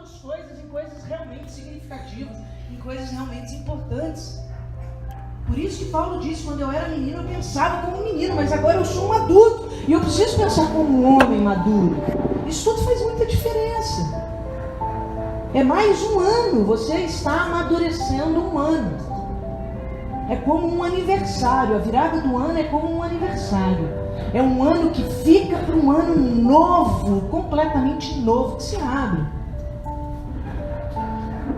as coisas em coisas realmente significativas, em coisas realmente importantes. Por isso que Paulo disse, quando eu era menino, eu pensava como um menino, mas agora eu sou um adulto e eu preciso pensar como um homem maduro. Isso tudo faz muita diferença. É mais um ano, você está amadurecendo um ano. É como um aniversário, a virada do ano é como um aniversário. É um ano que fica para um ano novo, completamente novo, que se abre.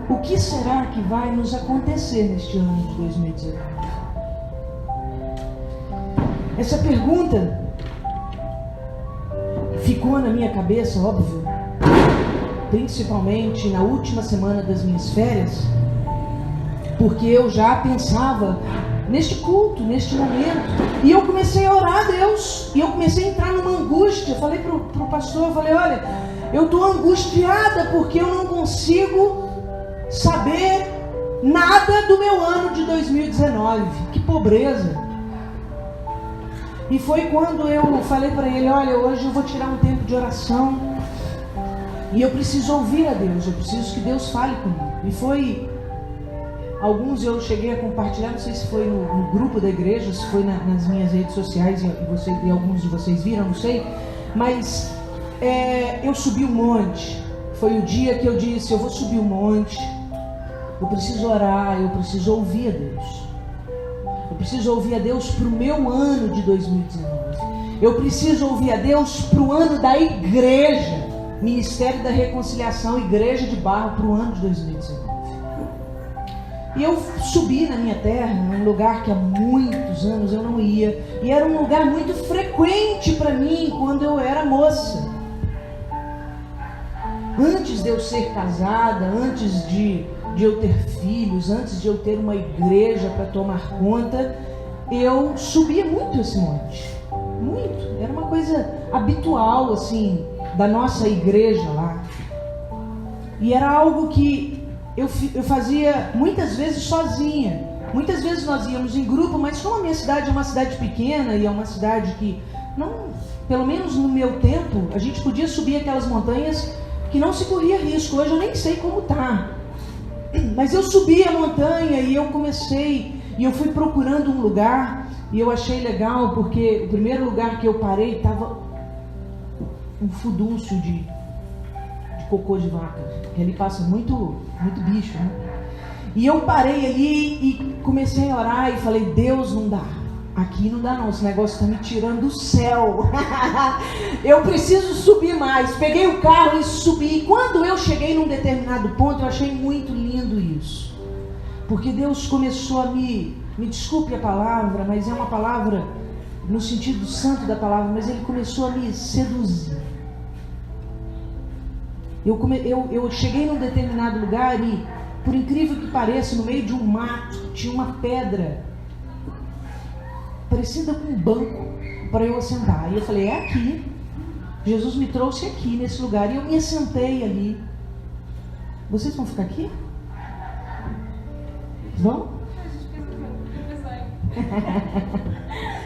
O que será que vai nos acontecer neste ano de 2019? Essa pergunta ficou na minha cabeça, óbvio, principalmente na última semana das minhas férias, porque eu já pensava neste culto, neste momento, e eu comecei a orar a Deus, e eu comecei a entrar numa angústia. Eu falei pro pastor, eu falei, olha, eu estou angustiada porque eu não consigo saber nada do meu ano de 2019, que pobreza. E foi quando eu falei para ele, olha, hoje eu vou tirar um tempo de oração, e eu preciso ouvir a Deus, eu preciso que Deus fale comigo. E foi, alguns eu cheguei a compartilhar, não sei se foi no grupo da igreja, se foi nas minhas redes sociais, e alguns de vocês viram, não sei, mas eu subi um monte. Foi o dia que eu disse, eu vou subir um monte, eu preciso orar, eu preciso ouvir a Deus. Eu preciso ouvir a Deus para o meu ano de 2019. Eu preciso ouvir a Deus para o ano da igreja, Ministério da Reconciliação, Igreja de Barro, para o ano de 2019. E eu subi na minha terra, num lugar que há muitos anos eu não ia, e era um lugar muito frequente para mim quando eu era moça. Antes de eu ser casada, antes de eu ter filhos, antes de eu ter uma igreja para tomar conta, eu subia muito esse monte. Muito. Era uma coisa habitual, assim, da nossa igreja lá. E era algo que eu fazia muitas vezes sozinha. Muitas vezes nós íamos em grupo, mas como a minha cidade é uma cidade pequena e é uma cidade que, não, pelo menos no meu tempo, a gente podia subir aquelas montanhas que não se corria risco. Hoje eu nem sei como tá. Mas eu subi a montanha e eu comecei, e eu fui procurando um lugar, e eu achei legal, porque o primeiro lugar que eu parei estava um furdúncio de cocô de vaca, que ali passa muito bicho, né? E eu parei ali e comecei a orar e falei, Deus, não dá. Aqui não dá não, esse negócio está me tirando do céu. Eu preciso subir mais. Peguei o carro e subi. E quando eu cheguei num determinado ponto, eu achei muito lindo isso. Porque Deus começou a me desculpe a palavra, mas é uma palavra no sentido santo da palavra, mas Ele começou a me seduzir. Eu cheguei num determinado lugar e, por incrível que pareça, no meio de um mato, tinha uma pedra parecida com um banco para eu assentar. E eu falei, é aqui. Jesus me trouxe aqui, nesse lugar. E eu me assentei ali. Vocês vão ficar aqui? Vão?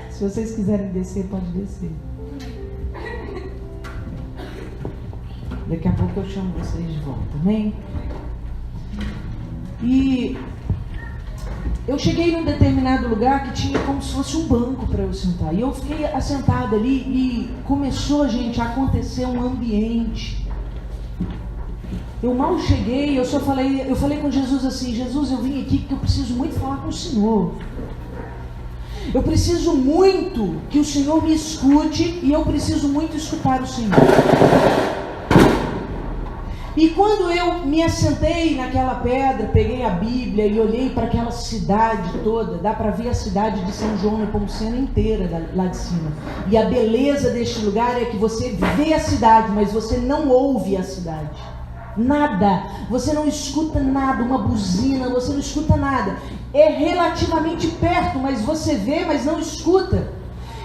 Se vocês quiserem descer, pode descer. Daqui a pouco eu chamo vocês de volta, amém? E eu cheguei num determinado lugar que tinha como se fosse um banco para eu sentar. E eu fiquei assentada ali e começou, gente, a acontecer um ambiente. Eu mal cheguei, eu falei com Jesus assim, Jesus, eu vim aqui porque eu preciso muito falar com o Senhor. Eu preciso muito que o Senhor me escute e eu preciso muito escutar o Senhor. E quando eu me assentei naquela pedra, peguei a Bíblia e olhei para aquela cidade toda, dá para ver a cidade de São João Nepomuceno inteira lá de cima. E a beleza deste lugar é que você vê a cidade, mas você não ouve a cidade. Nada, você não escuta nada, uma buzina, você não escuta nada. É relativamente perto, mas você vê, mas não escuta.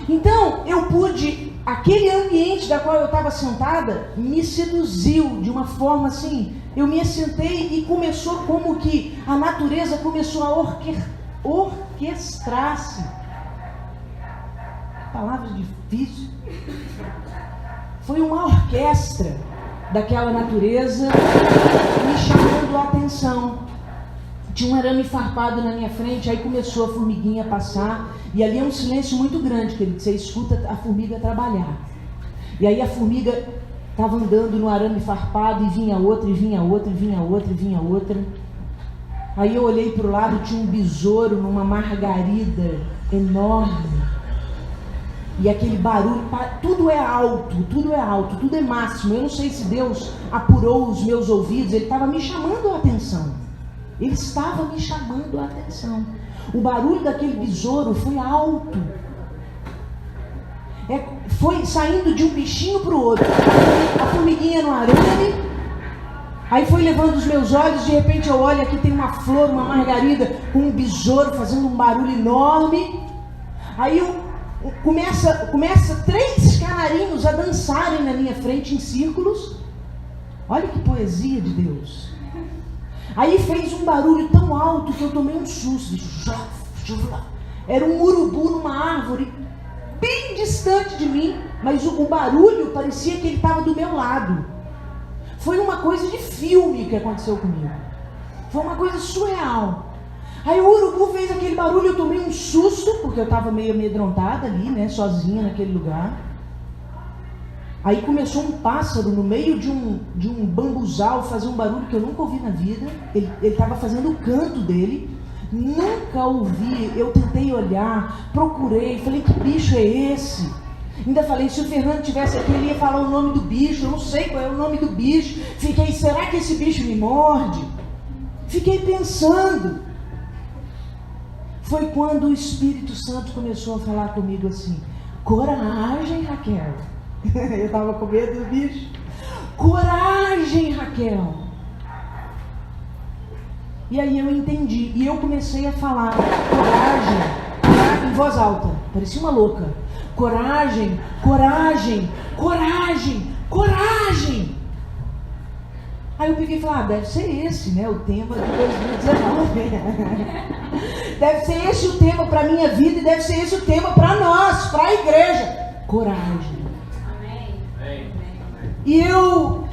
Então, eu pude, aquele ambiente da qual eu estava sentada, me seduziu de uma forma assim, eu me assentei e começou como que a natureza começou a orquestrar-se. Palavra difícil. Foi uma orquestra. daquela natureza me chamando a atenção. Tinha um arame farpado na minha frente, aí começou a formiguinha a passar, e ali é um silêncio muito grande, querido, você escuta a formiga trabalhar. E aí a formiga estava andando no arame farpado, e vinha outra, e vinha outra, e vinha outra, e vinha outra. Aí eu olhei para o lado, tinha um besouro numa margarida enorme. E aquele barulho, tudo é alto, tudo é máximo. Eu não sei se Deus apurou os meus ouvidos, Ele estava me chamando a atenção. Ele estava me chamando a atenção. O barulho daquele besouro foi alto. Foi saindo de um bichinho para o outro. A formiguinha no arame. Aí foi levando os meus olhos. De repente eu olho, aqui tem uma flor, uma margarida, com um besouro fazendo um barulho enorme. Aí começa 3 canarinhos a dançarem na minha frente em círculos. Olha que poesia de Deus. Aí fez um barulho tão alto que eu tomei um susto. Era um urubu numa árvore bem distante de mim, mas o barulho parecia que ele estava do meu lado. Foi uma coisa de filme que aconteceu comigo. Foi uma coisa surreal. Aí o urubu fez aquele barulho, eu tomei um susto, porque eu estava meio amedrontada ali, né, sozinha naquele lugar. Aí começou um pássaro no meio de um bambuzal fazer um barulho que eu nunca ouvi na vida. Ele estava fazendo o canto dele. Nunca ouvi. Eu tentei olhar, procurei, falei, que bicho é esse? Ainda falei, se o Fernando tivesse aqui, ele ia falar o nome do bicho. Eu não sei qual é o nome do bicho. Fiquei, será que esse bicho me morde? Fiquei pensando. Foi quando o Espírito Santo começou a falar comigo assim: coragem, Raquel. Eu estava com medo do bicho. Coragem, Raquel. E aí eu entendi. E eu comecei a falar coragem, em voz alta. Parecia uma louca. Coragem, coragem, coragem, coragem. Aí eu peguei e falei, deve ser esse, né, o tema de 2019. Deve ser esse o tema para a minha vida e deve ser esse o tema para nós, para a igreja. Coragem. E eu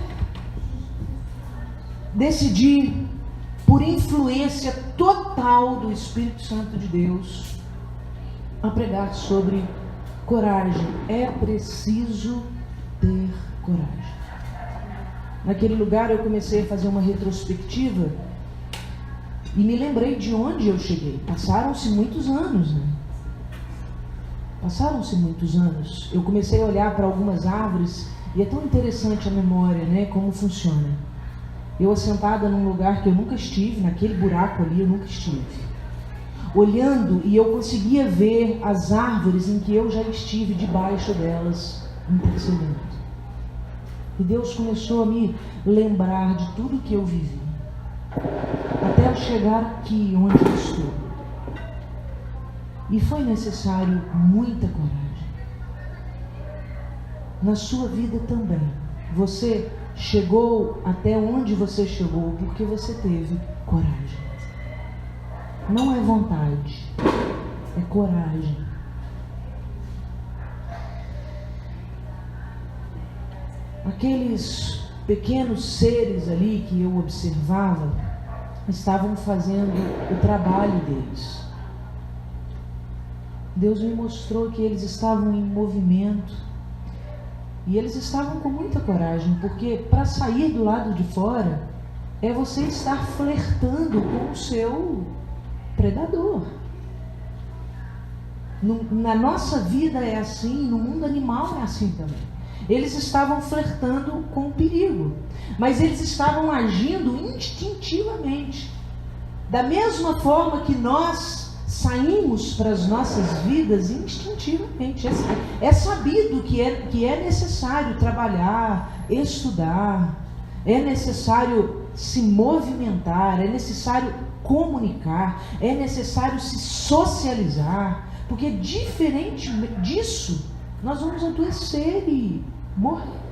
decidi, por influência total do Espírito Santo de Deus, a pregar sobre coragem. É preciso ter coragem. Naquele lugar eu comecei a fazer uma retrospectiva e me lembrei de onde eu cheguei. Passaram-se muitos anos, né? Passaram-se muitos anos. Eu comecei a olhar para algumas árvores. E é tão interessante a memória, né? Como funciona. Eu assentada num lugar que eu nunca estive, naquele buraco ali eu nunca estive. Olhando, e eu conseguia ver as árvores em que eu já estive debaixo delas, intercedendo. E Deus começou a me lembrar de tudo que eu vivi. Até eu chegar aqui onde eu estou. E foi necessário muita coragem. Na sua vida também. Você chegou até onde você chegou porque você teve coragem. Não é vontade, é coragem. Aqueles pequenos seres ali que eu observava estavam fazendo o trabalho deles. Deus me mostrou que eles estavam em movimento. E eles estavam com muita coragem, porque para sair do lado de fora é você estar flertando com o seu predador. Na nossa vida é assim, no mundo animal é assim também. Eles estavam flertando com o perigo, mas eles estavam agindo instintivamente. Da mesma forma que nós saímos para as nossas vidas instintivamente. É sabido que é necessário trabalhar, estudar, é necessário se movimentar, é necessário comunicar, é necessário se socializar, porque diferente disso, nós vamos adoecer e morrer.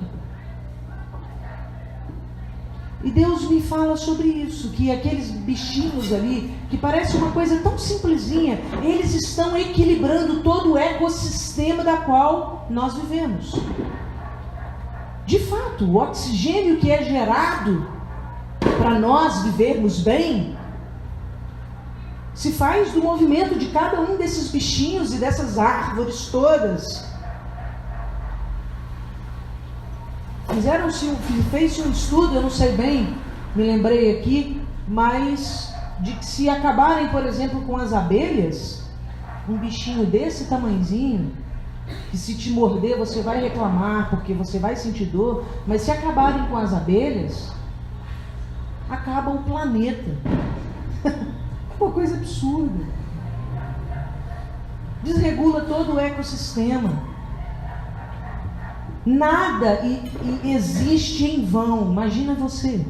E Deus me fala sobre isso, que aqueles bichinhos ali, que parece uma coisa tão simplesinha, eles estão equilibrando todo o ecossistema da qual nós vivemos. De fato, o oxigênio que é gerado para nós vivermos bem se faz do movimento de cada um desses bichinhos e dessas árvores todas. Fez-se um estudo, eu não sei bem, me lembrei aqui, mas de que se acabarem, por exemplo, com as abelhas, um bichinho desse tamanhozinho, que se te morder você vai reclamar porque você vai sentir dor, mas se acabarem com as abelhas, acaba o planeta. É uma coisa absurda. Desregula todo o ecossistema. Nada existe em vão. Imagina você.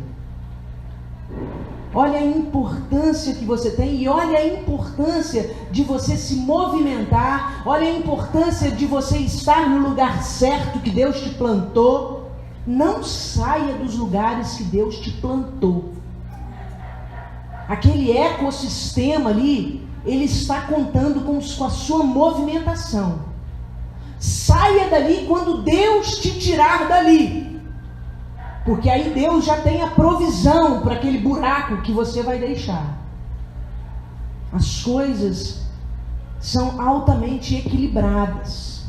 Olha a importância que você tem e olha a importância de você se movimentar. Olha a importância de você estar no lugar certo que Deus te plantou. Não saia dos lugares que Deus te plantou. Aquele ecossistema ali, ele está contando com a sua movimentação. Saia dali quando Deus te tirar dali. Porque aí Deus já tem a provisão para aquele buraco que você vai deixar. As coisas são altamente equilibradas.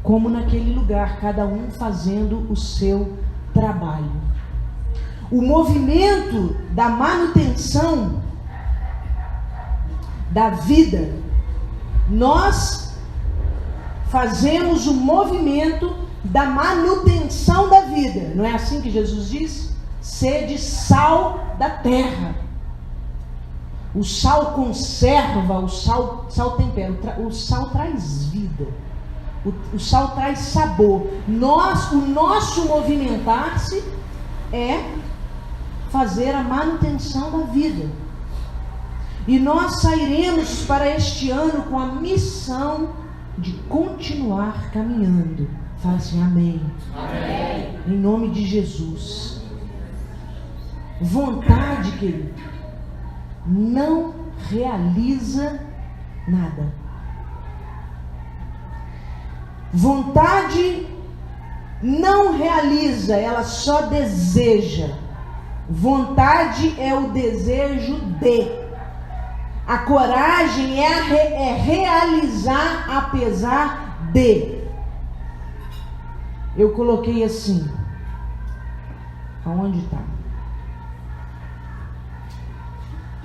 Como naquele lugar, cada um fazendo o seu trabalho. O movimento da manutenção da vida, nós fazemos o movimento da manutenção da vida. Não é assim que Jesus diz? Sede sal da terra. O sal conserva, o sal tempera, o sal traz vida, o sal traz sabor. O nosso movimentar-se é fazer a manutenção da vida. E nós sairemos para este ano com a missão de continuar caminhando. Fala assim, amém. Amém. Em nome de Jesus. Vontade, querido, não realiza nada. Vontade não realiza, ela só deseja. Vontade é o desejo de. A coragem é realizar apesar de. Eu coloquei assim. Aonde está?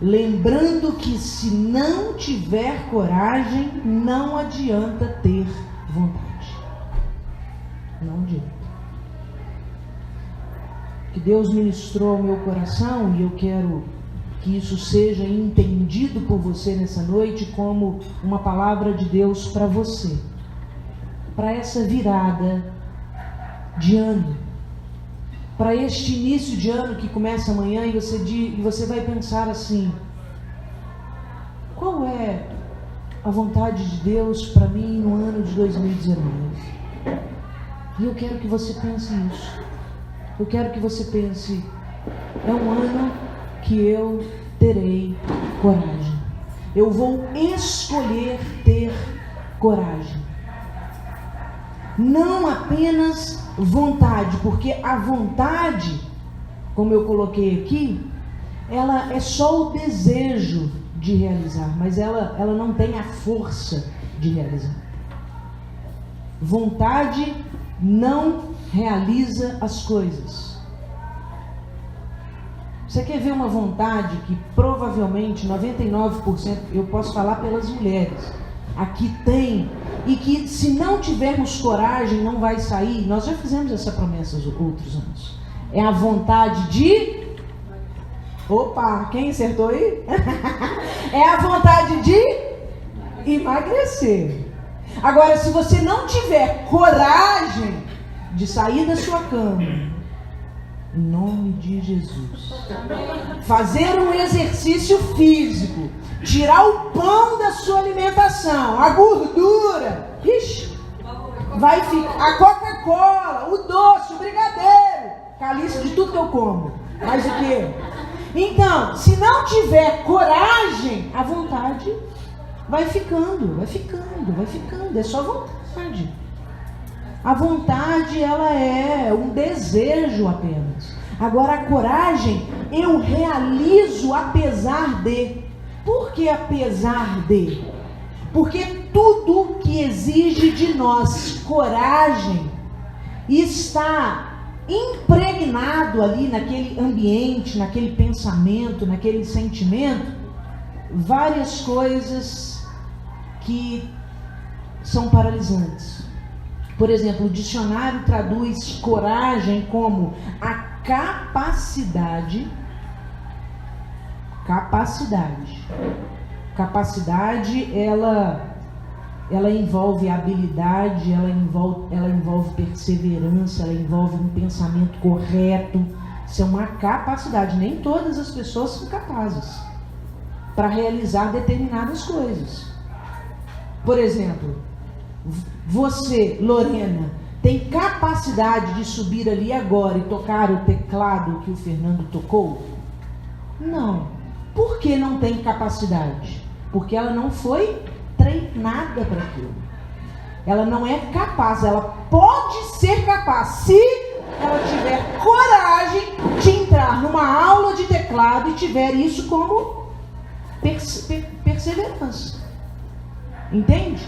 Lembrando que se não tiver coragem, não adianta ter vontade. Não adianta. Que Deus ministrou ao meu coração e eu quero que isso seja entendido por você nessa noite como uma palavra de Deus para você. Para essa virada de ano. Para este início de ano que começa amanhã e você vai pensar assim: qual é a vontade de Deus para mim no ano de 2019? E eu quero que você pense isso. Eu quero que você pense: é um ano que eu terei coragem. Eu vou escolher ter coragem. Não apenas vontade, porque a vontade, como eu coloquei aqui, ela é só o desejo de realizar, mas ela não tem a força de realizar. Vontade não realiza as coisas. Você quer ver uma vontade que provavelmente 99%, eu posso falar pelas mulheres, aqui tem, e que se não tivermos coragem não vai sair? Nós já fizemos essa promessa os outros anos. É a vontade de... Opa, quem acertou aí? É a vontade de emagrecer. Agora, se você não tiver coragem de sair da sua cama, em nome de Jesus, fazer um exercício físico, tirar o pão da sua alimentação, a gordura, vai ficar, a Coca-Cola, o doce, o brigadeiro, caliço de tudo que eu como. Mas o quê? Então, se não tiver coragem, a vontade vai ficando, é só vontade. A vontade, ela é um desejo apenas. Agora, a coragem, eu realizo apesar de. Por que apesar de? Porque tudo que exige de nós coragem está impregnado ali naquele ambiente, naquele pensamento, naquele sentimento, várias coisas que são paralisantes. Por exemplo, o dicionário traduz coragem como a capacidade. Capacidade, ela envolve habilidade, ela envolve perseverança, ela envolve um pensamento correto. Isso é uma capacidade. Nem todas as pessoas são capazes para realizar determinadas coisas. Por exemplo, você, Lorena, tem capacidade de subir ali agora e tocar o teclado que o Fernando tocou? Não. Por que não tem capacidade? Porque ela não foi treinada para aquilo. Ela não é capaz, ela pode ser capaz se ela tiver coragem de entrar numa aula de teclado e tiver isso como perseverança. Entende?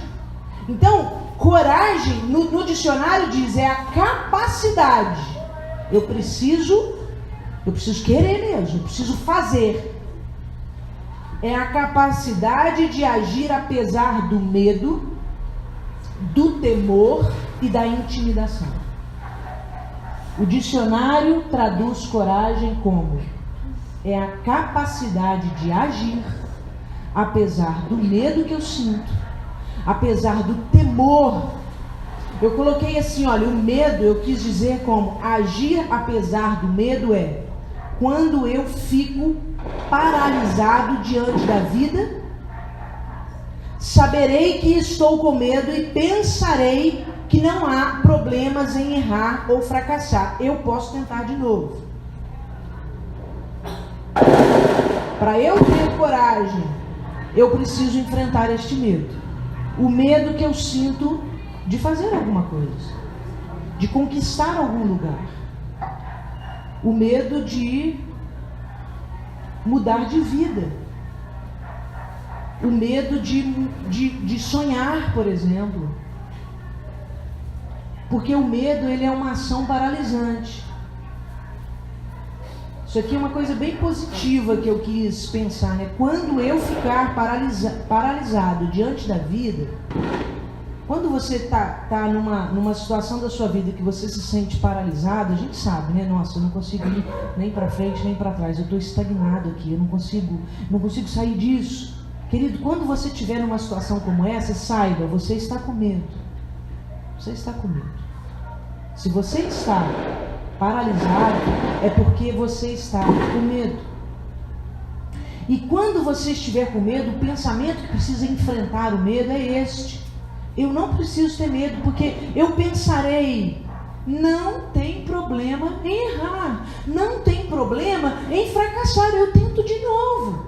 Então, coragem no dicionário diz é a capacidade. Eu preciso querer mesmo, eu preciso fazer. É a capacidade de agir apesar do medo, do temor e da intimidação. O dicionário traduz coragem como é a capacidade de agir apesar do medo que eu sinto, apesar do temor. Eu coloquei assim, olha, o medo eu quis dizer como agir apesar do medo é quando eu fico paralisado diante da vida, saberei que estou com medo e pensarei que não há problemas em errar ou fracassar. Eu posso tentar de novo. Para eu ter coragem, eu preciso enfrentar este medo. O medo que eu sinto de fazer alguma coisa, de conquistar algum lugar. O medo de mudar de vida. O medo de sonhar, por exemplo. Porque o medo, ele é uma ação paralisante. Isso aqui é uma coisa bem positiva que eu quis pensar, né? Quando eu ficar paralisado diante da vida, quando você está numa situação da sua vida que você se sente paralisado, a gente sabe, né? Nossa, eu não consigo ir nem para frente nem para trás, eu estou estagnado aqui, eu não consigo sair disso. Querido, quando você estiver numa situação como essa, saiba, você está com medo. Você está com medo. Se você está paralisado, é porque você está com medo. E quando você estiver com medo, o pensamento que precisa enfrentar o medo é este. Eu não preciso ter medo, porque eu pensarei, não tem problema em errar, não tem problema em fracassar, eu tento de novo.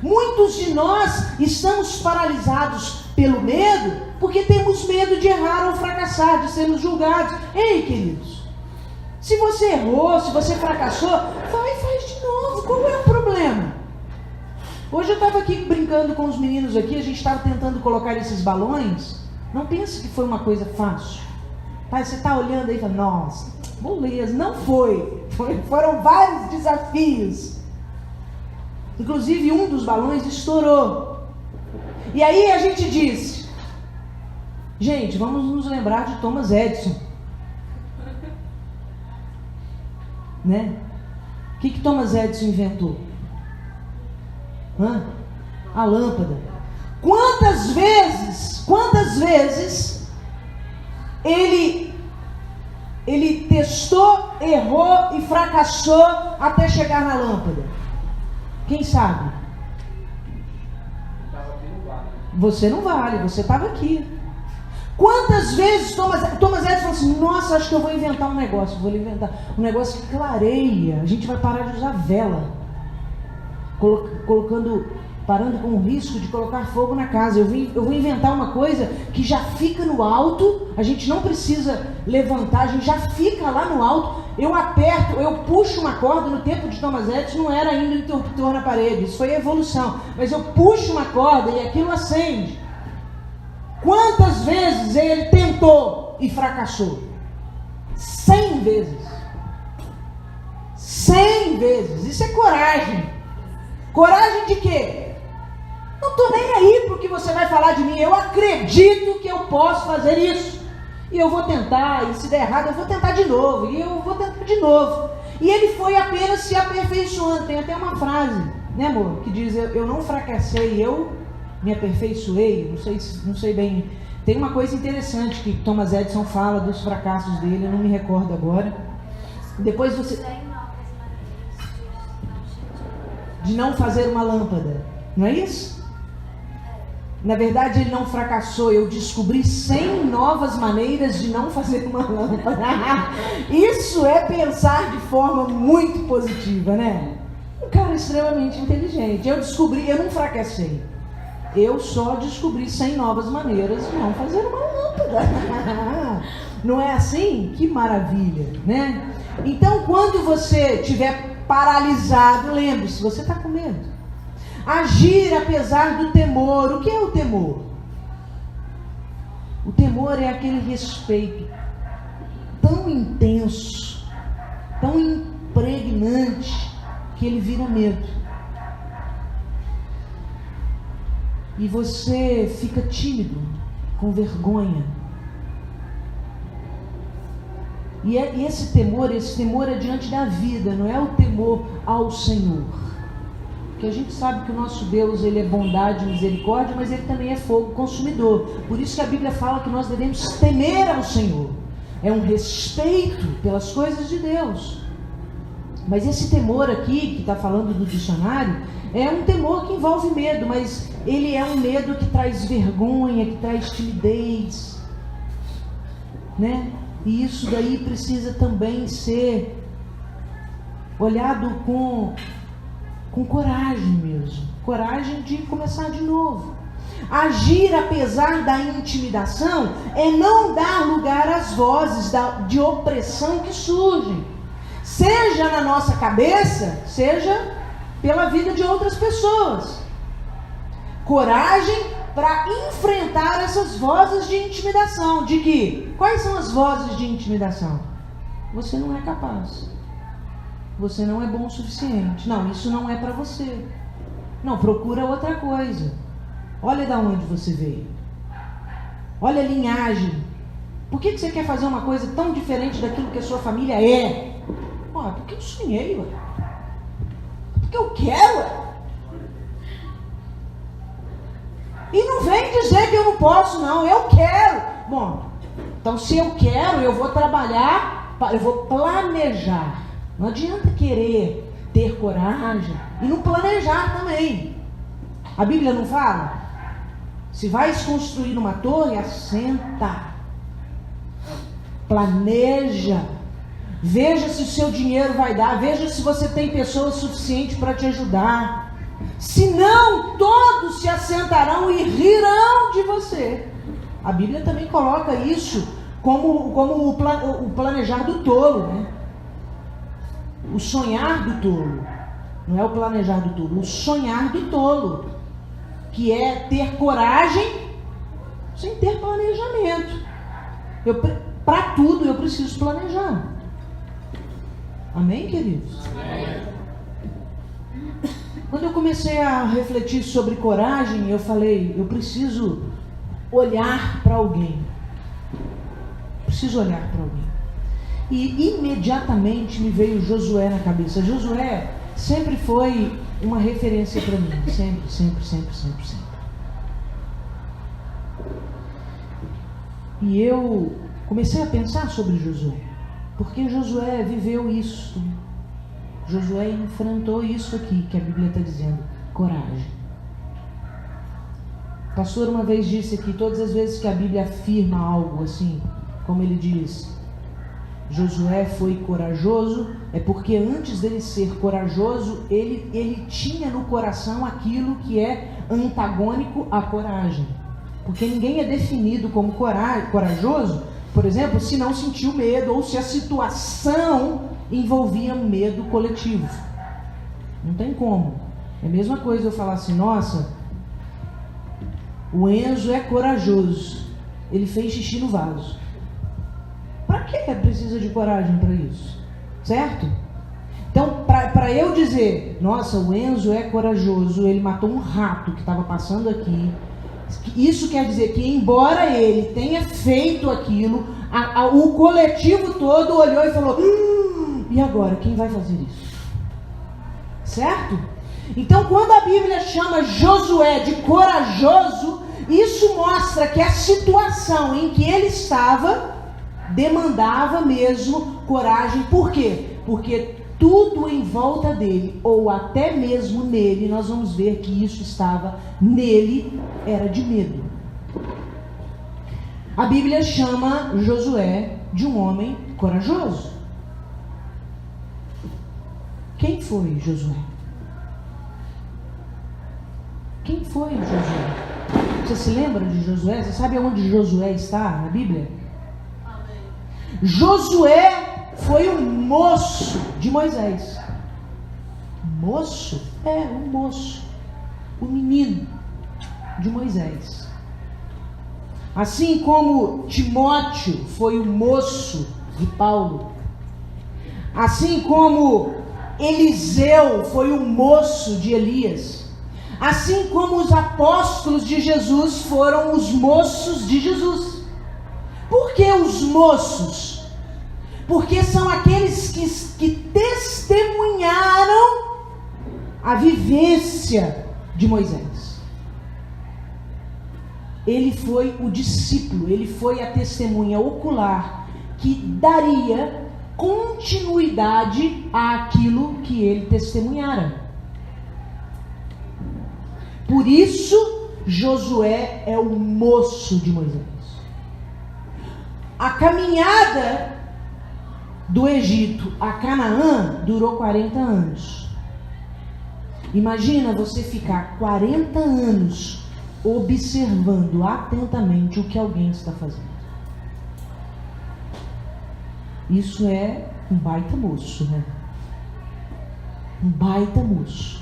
Muitos de nós estamos paralisados pelo medo, porque temos medo de errar ou fracassar, de sermos julgados. Ei, queridos, se você errou, se você fracassou, vai e faz de novo, qual é o problema? Hoje eu estava aqui brincando com os meninos aqui, a gente estava tentando colocar esses balões. Não pense que foi uma coisa fácil. Pai, você está olhando aí e fala, nossa, beleza, não foi. Foram vários desafios. Inclusive um dos balões estourou. E aí a gente disse, gente, vamos nos lembrar de Thomas Edison. Né? O que Thomas Edison inventou? A lâmpada. Quantas vezes ele testou, errou e fracassou até chegar na lâmpada? Quem sabe? Você não vale, você estava aqui. Quantas vezes Thomas Edison falou assim, nossa, acho que eu vou inventar um negócio, um negócio que clareia, a gente vai parar de usar vela, colocando parando com o risco de colocar fogo na casa. Eu vou inventar uma coisa que já fica no alto, a gente não precisa levantar, a gente já fica lá no alto. Eu aperto, eu puxo uma corda. No tempo de Thomas Edison não era ainda o interruptor na parede, isso foi evolução, mas eu puxo uma corda e aquilo acende. Quantas vezes ele tentou e fracassou? 100 vezes. 100 vezes. Isso é coragem. Coragem de quê? Não estou nem aí para o que você vai falar de mim. Eu acredito que eu posso fazer isso. E eu vou tentar, e se der errado eu vou tentar de novo. E eu vou tentar de novo. E ele foi apenas se aperfeiçoando. Tem até uma frase, né, amor? Que diz, eu não fracassei, eu me aperfeiçoei. Não sei bem. Tem uma coisa interessante que Thomas Edison fala dos fracassos dele, eu não me recordo agora. Depois você... de não fazer uma lâmpada, não é isso? Na verdade ele não fracassou, eu descobri 100 novas maneiras de não fazer uma lâmpada. Isso é pensar de forma muito positiva, né? Um cara extremamente inteligente. Eu não fracassei, eu só descobri 100 novas maneiras de não fazer uma lâmpada. Não é assim? Que maravilha, né? Então quando você tiver paralisado, lembre-se, você está com medo. Agir apesar do temor. O que é o temor? O temor é aquele respeito tão intenso, tão impregnante, que ele vira medo. E você fica tímido, com vergonha. E esse temor é diante da vida, não é o temor ao Senhor. Porque a gente sabe que o nosso Deus, ele é bondade e misericórdia, mas ele também é fogo consumidor. Por isso que a Bíblia fala que nós devemos temer ao Senhor. É um respeito pelas coisas de Deus. Mas esse temor aqui, que está falando do dicionário, é um temor que envolve medo, mas ele é um medo que traz vergonha, que traz timidez, né? E isso daí precisa também ser olhado com coragem mesmo. Coragem de começar de novo. Agir apesar da intimidação é não dar lugar às vozes de opressão que surgem. Seja na nossa cabeça, seja pela vida de outras pessoas. Coragem para enfrentar essas vozes de intimidação. De que? Quais são as vozes de intimidação? Você não é capaz. Você não é bom o suficiente. Não, isso não é para você. Não, procura outra coisa. Olha de onde você veio. Olha a linhagem. Por que você quer fazer uma coisa tão diferente daquilo que a sua família é? Porque eu sonhei, ué. Porque eu quero, ué. E não vem dizer que eu não posso, não. Eu quero. Bom, então se eu quero, eu vou trabalhar, eu vou planejar. Não adianta querer ter coragem e não planejar também. A Bíblia não fala? Se vais construir uma torre, assenta. Planeja. Veja se o seu dinheiro vai dar. Veja se você tem pessoas suficientes para te ajudar. Senão, todos se assentarão e rirão de você. A Bíblia também coloca isso como o planejar do tolo, né? O sonhar do tolo. Não é o planejar do tolo, o sonhar do tolo. Que é ter coragem sem ter planejamento. Para tudo eu preciso planejar. Amém, queridos? Amém. Quando eu comecei a refletir sobre coragem, eu falei, eu preciso olhar para alguém. Preciso olhar para alguém. E imediatamente me veio Josué na cabeça. Josué sempre foi uma referência para mim. Sempre. E eu comecei a pensar sobre Josué. Porque Josué viveu isso. Josué enfrentou isso aqui que a Bíblia está dizendo. Coragem. O pastor uma vez disse aqui, todas as vezes que a Bíblia afirma algo assim, como ele diz, Josué foi corajoso, é porque antes dele ser corajoso, ele tinha no coração aquilo que é antagônico à coragem. Porque ninguém é definido como corajoso, por exemplo, se não sentiu medo ou se a situação envolvia medo coletivo. Não tem como. É a mesma coisa eu falar assim, nossa, o Enzo é corajoso, ele fez xixi no vaso. Para que precisa de coragem para isso? Certo? Então, para eu dizer, nossa, o Enzo é corajoso, ele matou um rato que estava passando aqui, isso quer dizer que, embora ele tenha feito aquilo, o coletivo todo olhou e falou, e agora, quem vai fazer isso? Certo? Então, quando a Bíblia chama Josué de corajoso, isso mostra que a situação em que ele estava demandava mesmo coragem. Por quê? Porque tudo em volta dele, ou até mesmo nele, nós vamos ver que isso estava nele, era de medo. A Bíblia chama Josué de um homem corajoso. Quem foi Josué? Quem foi Josué? Você se lembra de Josué? Você sabe onde Josué está na Bíblia? Amém. Josué foi um moço de Moisés. Moço? É, um moço. O menino de Moisés. Assim como Timóteo foi o moço de Paulo. Assim como Eliseu foi o moço de Elias. Assim como os apóstolos de Jesus foram os moços de Jesus. Por que os moços? Porque são aqueles que testemunharam a vivência de Moisés. Ele foi o discípulo, ele foi a testemunha ocular que daria continuidade àquilo que ele testemunhara. Por isso, Josué é o moço de Moisés. A caminhada do Egito a Canaã durou 40 anos. Imagina você ficar 40 anos observando atentamente o que alguém está fazendo. Isso é um baita moço, né? Um baita moço.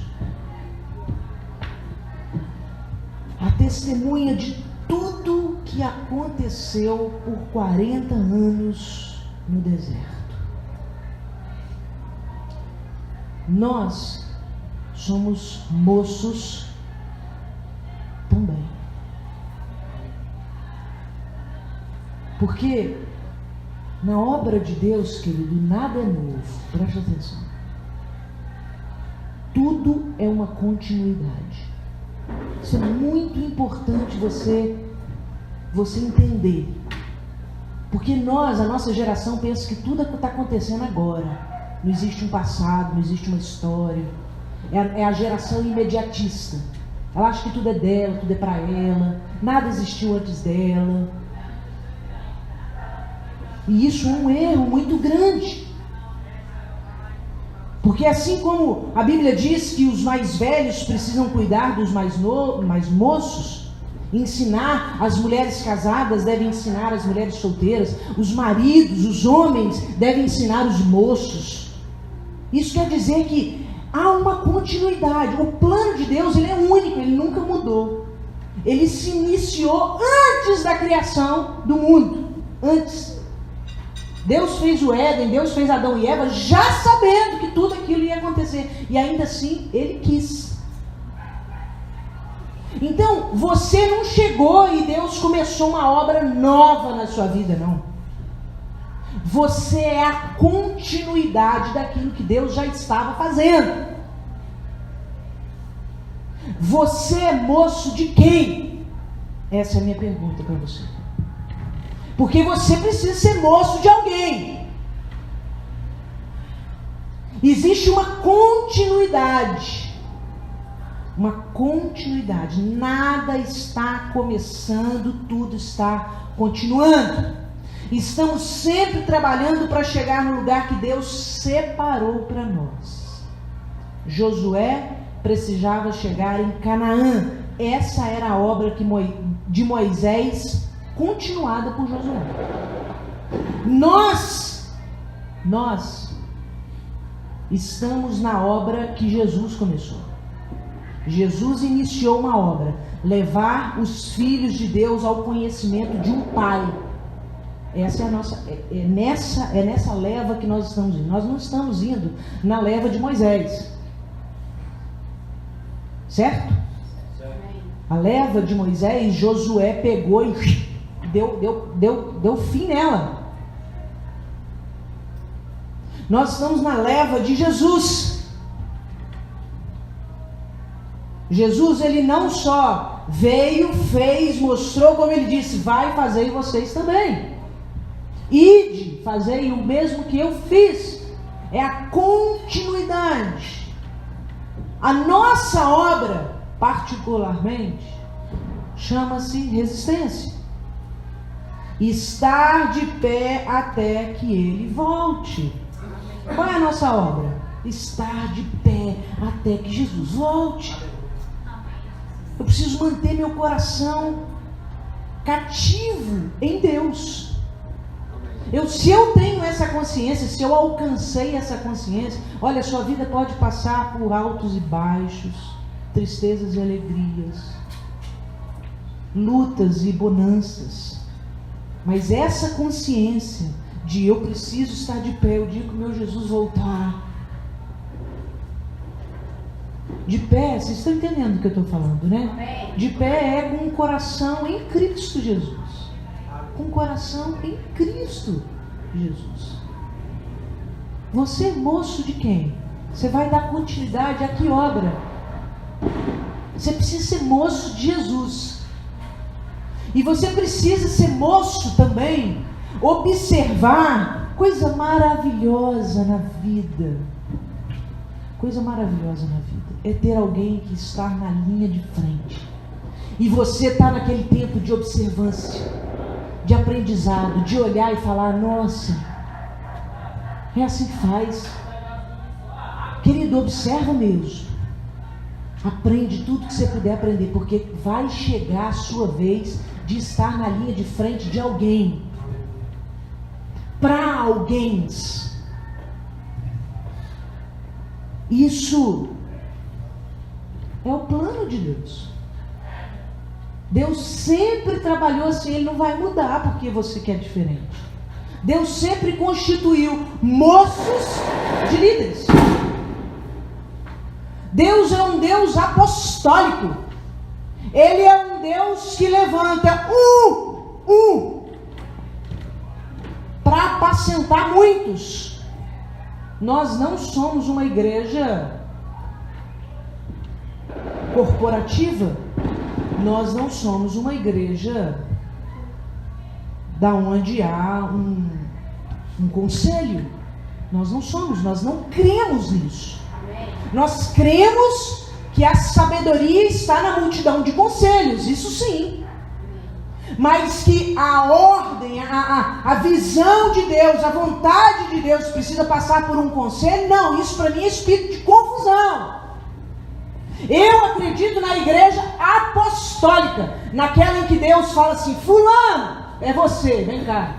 A testemunha de tudo que aconteceu por 40 anos no deserto. Nós somos moços também. Porque na obra de Deus, querido, nada é novo. Preste atenção. Tudo é uma continuidade. Isso é muito importante você entender. Porque a nossa geração pensa que tudo está acontecendo agora. Não existe um passado, não existe uma história. É a geração imediatista. Ela acha que tudo é dela, tudo é para ela. Nada existiu antes dela. E isso é um erro muito grande. Porque assim como a Bíblia diz que os mais velhos precisam cuidar dos mais moços, ensinar as mulheres casadas devem ensinar as mulheres solteiras, os maridos, os homens devem ensinar os moços. Isso quer dizer que há uma continuidade. O plano de Deus, ele é único, ele nunca mudou. Ele se iniciou antes da criação do mundo. Antes. Deus fez o Éden, Deus fez Adão e Eva, já sabendo que tudo aquilo ia acontecer. E ainda assim, Ele quis. Então, você não chegou e Deus começou uma obra nova na sua vida, não. Você é a continuidade daquilo que Deus já estava fazendo. Você é moço de quem? Essa é a minha pergunta para você. Porque você precisa ser moço de alguém. Existe uma continuidade. Uma continuidade. Nada está começando, tudo está continuando. Estamos sempre trabalhando para chegar no lugar que Deus separou para nós. Josué precisava chegar em Canaã. Essa era a obra de Moisés, continuada por Josué. Nós estamos na obra que Jesus começou. Jesus iniciou uma obra, levar os filhos de Deus ao conhecimento de um Pai. Essa é a nossa, é nessa leva que nós estamos indo. Nós não estamos indo na leva de Moisés, certo? A leva de Moisés, Josué pegou e deu fim nela. Nós estamos na leva de Jesus. Jesus, ele não só veio, fez, mostrou, como ele disse, vai fazer vocês também. Ide, fazei o mesmo que eu fiz. É a continuidade. A nossa obra, particularmente, chama-se resistência. Estar de pé até que ele volte. Qual é a nossa obra? Estar de pé até que Jesus volte. Eu preciso manter meu coração cativo em Deus. Se eu tenho essa consciência, se eu alcancei essa consciência, olha, sua vida pode passar por altos e baixos, tristezas e alegrias, lutas e bonanças, mas essa consciência de eu preciso estar de pé o dia que o meu Jesus voltar. De pé, vocês estão entendendo o que eu estou falando, né? De pé é com o coração em Cristo Jesus. Com o coração em Cristo Jesus. Você é moço de quem? Você vai dar continuidade a que obra? Você precisa ser moço de Jesus. E você precisa ser moço também, observar coisa maravilhosa na vida. Coisa maravilhosa na vida é ter alguém que está na linha de frente. E você está naquele tempo de observância, de aprendizado, de olhar e falar, nossa, é assim que faz. Querido, observa mesmo. Aprende tudo que você puder aprender, porque vai chegar a sua vez de estar na linha de frente de alguém. Para alguém. Isso é o plano de Deus. Deus sempre trabalhou assim, Ele não vai mudar porque você quer diferente. Deus sempre constituiu moços de líderes. Deus é um Deus apostólico. Ele é um Deus que levanta para apacentar muitos. Nós não somos uma igreja corporativa. Nós não somos uma igreja da onde há um conselho. Nós não somos, nós não cremos nisso. Nós cremos que a sabedoria está na multidão de conselhos, isso sim. Mas que a ordem, a visão de Deus, a vontade de Deus precisa passar por um conselho, não, isso para mim é espírito de confusão. Eu acredito na igreja apostólica, naquela em que Deus fala assim, fulano, é você, vem cá.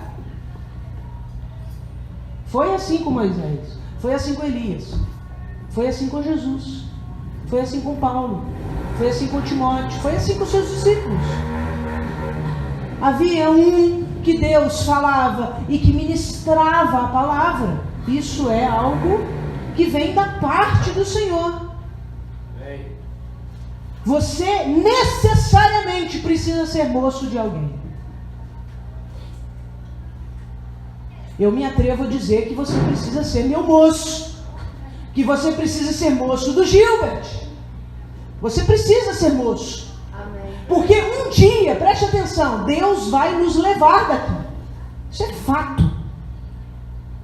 Foi assim com Moisés, foi assim com Elias, foi assim com Jesus, foi assim com Paulo, foi assim com Timóteo, foi assim com seus discípulos. Havia um que Deus falava e que ministrava a palavra. Isso é algo que vem da parte do Senhor. Você necessariamente precisa ser moço de alguém. Eu me atrevo a dizer que você precisa ser meu moço. Que você precisa ser moço do Gilbert. Você precisa ser moço. Porque um dia, preste atenção, Deus vai nos levar daqui. Isso é fato.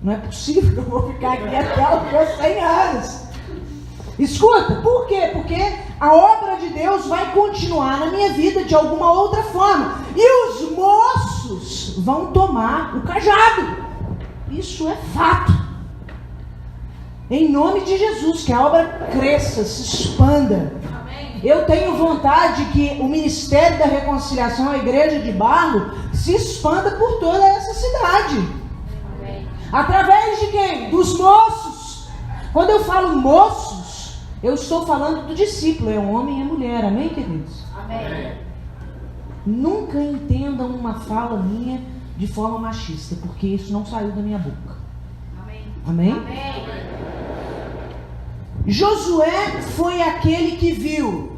Não é possível que eu vou ficar aqui até os meus 100 anos. Escuta, por quê? Porque a obra de Deus vai continuar na minha vida de alguma outra forma. E os moços vão tomar o cajado. Isso é fato. Em nome de Jesus, que a obra cresça, se expanda. Amém. Eu tenho vontade que o Ministério da Reconciliação, a Igreja de Barro, se expanda por toda essa cidade. Amém. Através de quem? Dos moços. Quando eu falo moços, eu estou falando do discípulo, é homem e é mulher. Amém, queridos? Amém. Nunca entendam uma fala minha de forma machista, porque isso não saiu da minha boca. Amém? Amém? Amém. Josué foi aquele que viu.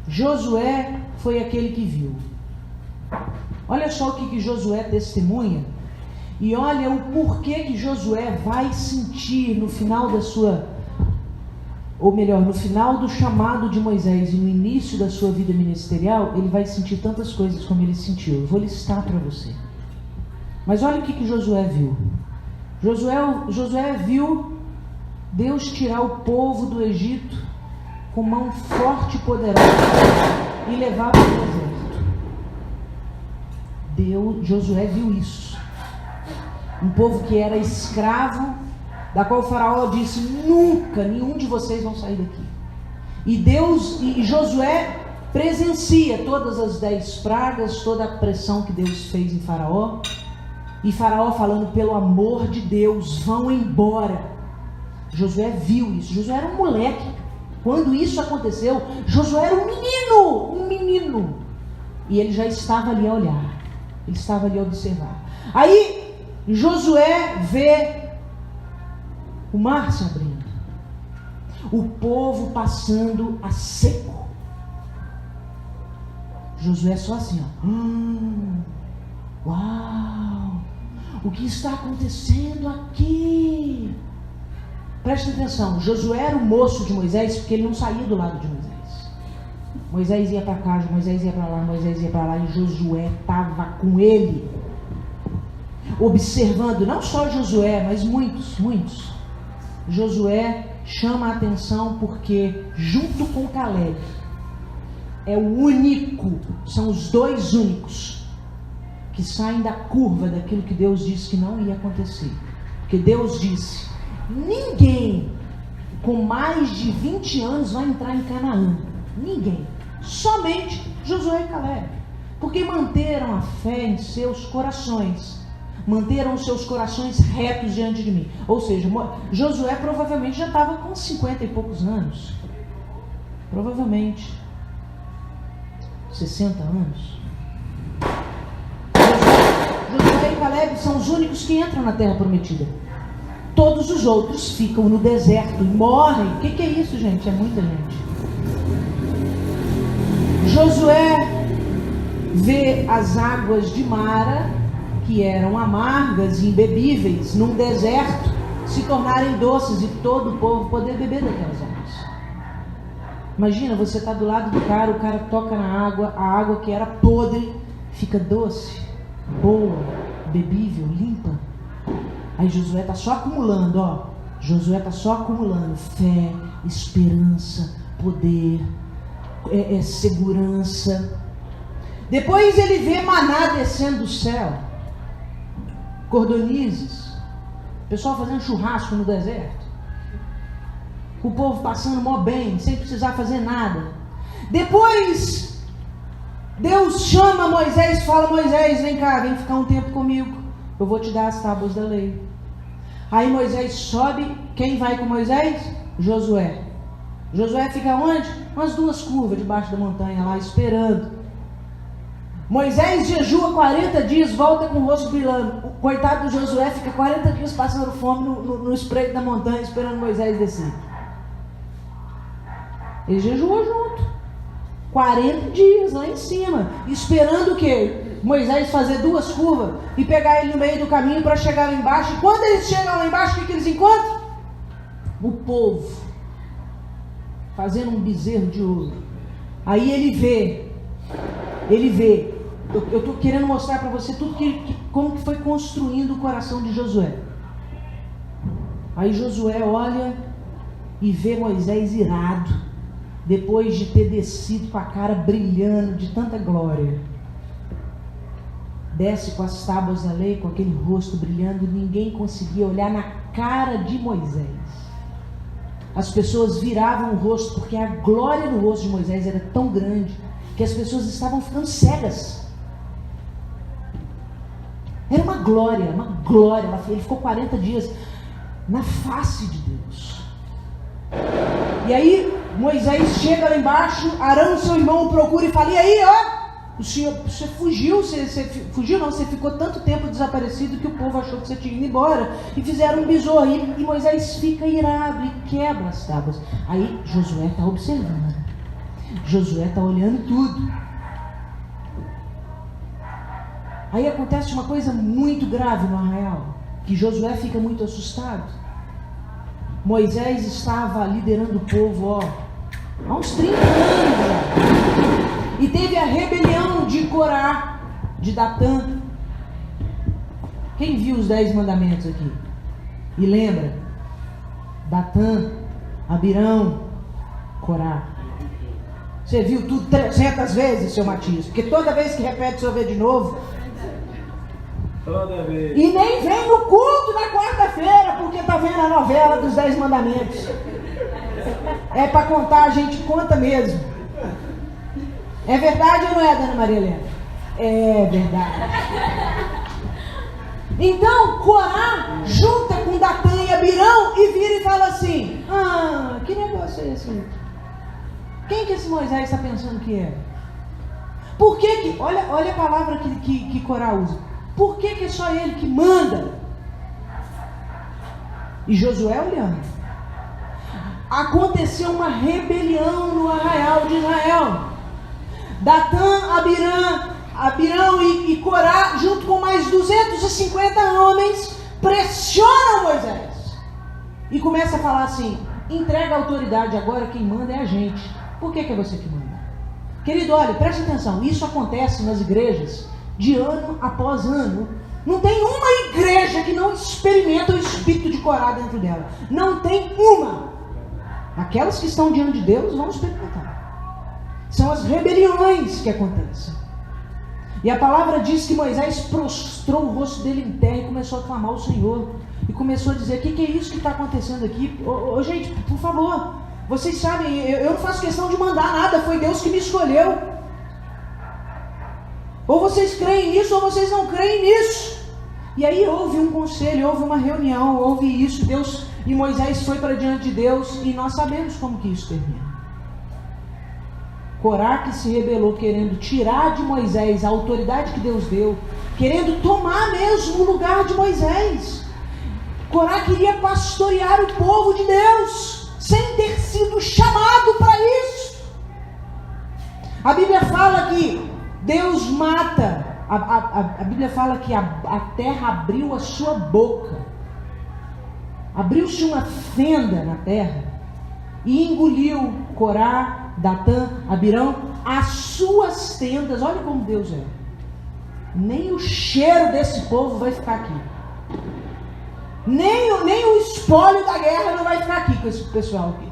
Josué foi aquele que viu. Olha só o que Josué testemunha. E olha o porquê que Josué vai sentir no final da sua... Ou melhor, no final do chamado de Moisés e no início da sua vida ministerial, ele vai sentir tantas coisas como ele sentiu. Eu vou listar para você. Mas olha o que Josué viu. Josué viu Deus tirar o povo do Egito com mão forte e poderosa e levar para o deserto. Josué viu isso. Um povo que era escravo, da qual o faraó disse: nunca, nenhum de vocês vão sair daqui. E Josué presencia todas as 10 pragas, toda a pressão que Deus fez em faraó. E faraó falando: pelo amor de Deus, vão embora. Josué viu isso. Josué era um moleque. Quando isso aconteceu, Josué era um menino. E ele já estava ali a olhar. Ele estava ali a observar. Aí Josué vê o mar se abrindo, o povo passando a seco. Josué só assim, ó. Uau! O que está acontecendo aqui? Preste atenção, Josué era o moço de Moisés, porque ele não saía do lado de Moisés. Moisés ia para cá, Moisés ia para lá, Moisés ia para lá, e Josué estava com ele, observando, não só Josué, mas muitos. Josué chama a atenção porque, junto com Caleb, é o único, são os 2 únicos que saem da curva daquilo que Deus disse que não ia acontecer. Porque Deus disse: ninguém com mais de 20 anos vai entrar em Canaã. Ninguém. Somente Josué e Caleb. Porque manteram a fé em seus corações. Manteram os seus corações retos diante de mim. Ou seja, Josué provavelmente já estava com 50 e poucos anos. Provavelmente 60 anos. Josué e Caleb são os únicos que entram na terra prometida. Todos os outros ficam no deserto e morrem. O que é isso, gente? É muita gente. Josué vê as águas de Mara, que eram amargas e imbebíveis, num deserto, se tornarem doces e todo o povo poder beber daquelas águas. Imagina, você está do lado do cara, o cara toca na água, a água que era podre fica doce, boa, bebível, limpa. Aí Josué está só acumulando, ó. Josué está só acumulando fé, esperança, poder, segurança. Depois ele vê maná descendo do céu, cordonizes, o pessoal fazendo churrasco no deserto, o povo passando mó bem, sem precisar fazer nada. Depois Deus chama Moisés, fala: Moisés, vem cá, vem ficar um tempo comigo, eu vou te dar as tábuas da lei. Aí Moisés sobe. Quem vai com Moisés? Josué. Josué fica onde? Umas 2 curvas debaixo da montanha lá, esperando. Moisés jejua 40 dias, volta com o rosto brilhando. O coitado do Josué fica 40 dias passando fome no espreito da montanha, esperando Moisés descer. Ele jejuou junto 40 dias lá em cima, esperando o quê? Moisés fazer 2 curvas e pegar ele no meio do caminho para chegar lá embaixo. E quando eles chegam lá embaixo, o que eles encontram? O povo fazendo um bezerro de ouro. Aí ele vê. Eu estou querendo mostrar para você tudo como que foi construindo o coração de Josué. Aí Josué olha e vê Moisés irado. depois de ter descido com a cara brilhando de tanta glória, desce com as tábuas da lei, com aquele rosto brilhando, ninguém conseguia olhar na cara de Moisés. As pessoas viravam o rosto, porque a glória do rosto de Moisés era tão grande, que as pessoas estavam ficando cegas. Era uma glória, ele ficou 40 dias na face de Deus. E aí Moisés chega lá embaixo, Arão, seu irmão, o procura e fala: e aí, ó, você fugiu, você ficou tanto tempo desaparecido que o povo achou que você tinha ido embora, e fizeram um besouro, e Moisés fica irado e quebra as tábuas. Aí Josué está observando, Josué está olhando tudo. Aí acontece uma coisa muito grave no arraial, que Josué fica muito assustado. Moisés estava liderando o povo, há uns 30 anos já. E teve a rebelião de Corá, de Datã. Quem viu os 10 mandamentos aqui? E lembra? Datã, Abirão, Corá. Você viu tudo 300 vezes, seu Matias? Porque toda vez que repete, o senhor vê de novo. Toda vez. E nem vem no culto na quarta-feira, porque está vendo a novela dos 10 mandamentos. É para contar, a gente conta mesmo. É verdade ou não é, dona Maria Helena? É verdade. Então, Corá junta com Datã e Abirão e vira e fala assim: que negócio é esse? Quem que esse Moisés está pensando que é? Por que olha a palavra que Corá usa. Por que é só ele que manda? E Josué olhando. Aconteceu uma rebelião no arraial de Israel. Datã, Abirão e Corá, junto com mais 250 homens, pressionam Moisés. E começa a falar assim: entrega a autoridade agora, quem manda é a gente. Por que é você que manda? Querido, olha, preste atenção, isso acontece nas igrejas de ano após ano. Não tem uma igreja que não experimenta o espírito de Corá dentro dela. Não tem uma. Aquelas que estão diante de Deus vão experimentar. São as rebeliões que acontecem. E a palavra diz que Moisés prostrou o rosto dele em terra e começou a clamar ao Senhor. E começou a dizer: o que é isso que está acontecendo aqui? Gente, por favor, vocês sabem, eu não faço questão de mandar nada, foi Deus que me escolheu. Ou vocês creem nisso, ou vocês não creem nisso. E aí houve um conselho, houve uma reunião, houve isso. Deus e Moisés foi para diante de Deus, e nós sabemos como que isso termina. Corá, que se rebelou, querendo tirar de Moisés a autoridade que Deus deu, querendo tomar mesmo o lugar de Moisés. Corá queria pastorear o povo de Deus, sem ter sido chamado para isso. A Bíblia fala que Deus mata, a Bíblia fala que a terra abriu a sua boca, abriu-se uma fenda na terra e engoliu Corá, Datã, Abirão, as suas tendas. Olha como Deus é. Nem o cheiro desse povo vai ficar aqui, nem o espólio da guerra não vai ficar aqui com esse pessoal aqui.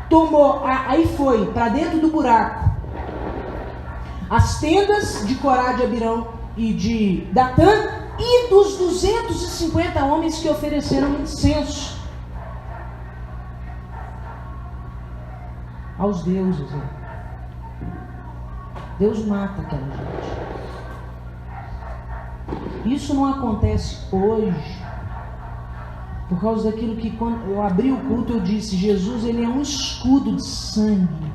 Tomou, aí foi para dentro do buraco as tendas de Corá, de Abirão e de Datã, e dos 250 homens que ofereceram incenso aos deuses. Deus mata aquela gente. Isso não acontece hoje, por causa daquilo que, quando eu abri o culto, eu disse: Jesus, ele é um escudo de sangue,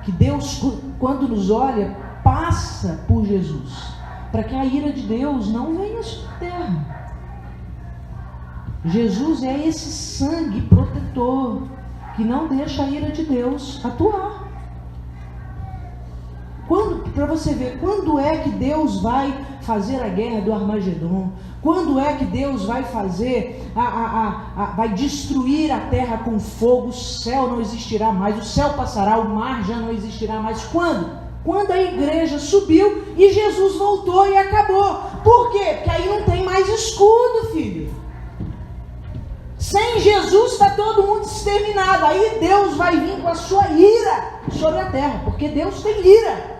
que Deus, quando nos olha, passa por Jesus, para que a ira de Deus não venha sobre a terra. Jesus é esse sangue protetor, que não deixa a ira de Deus atuar. Para você ver, quando é que Deus vai fazer a guerra do Armagedon? Quando é que Deus vai fazer, vai destruir a terra com fogo? O céu não existirá mais, o céu passará, o mar já não existirá mais. Quando? Quando a igreja subiu e Jesus voltou e acabou. Por quê? Porque aí não tem mais escudo, filho. Sem Jesus está todo mundo exterminado. Aí Deus vai vir com a sua ira sobre a terra, porque Deus tem ira.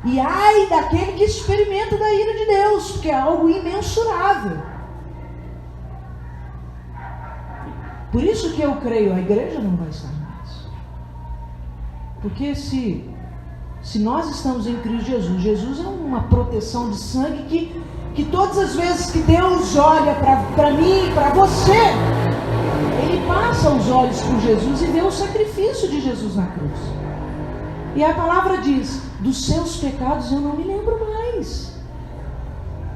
E ai daquele que experimenta da ira de Deus, porque é algo imensurável. Por isso que eu creio, a igreja não vai estar mais. Porque se nós estamos em Cristo Jesus, Jesus é uma proteção de sangue que todas as vezes que Deus olha para mim, para você, Ele passa os olhos por Jesus e vê o sacrifício de Jesus na cruz. E a palavra diz, dos seus pecados eu não me lembro mais.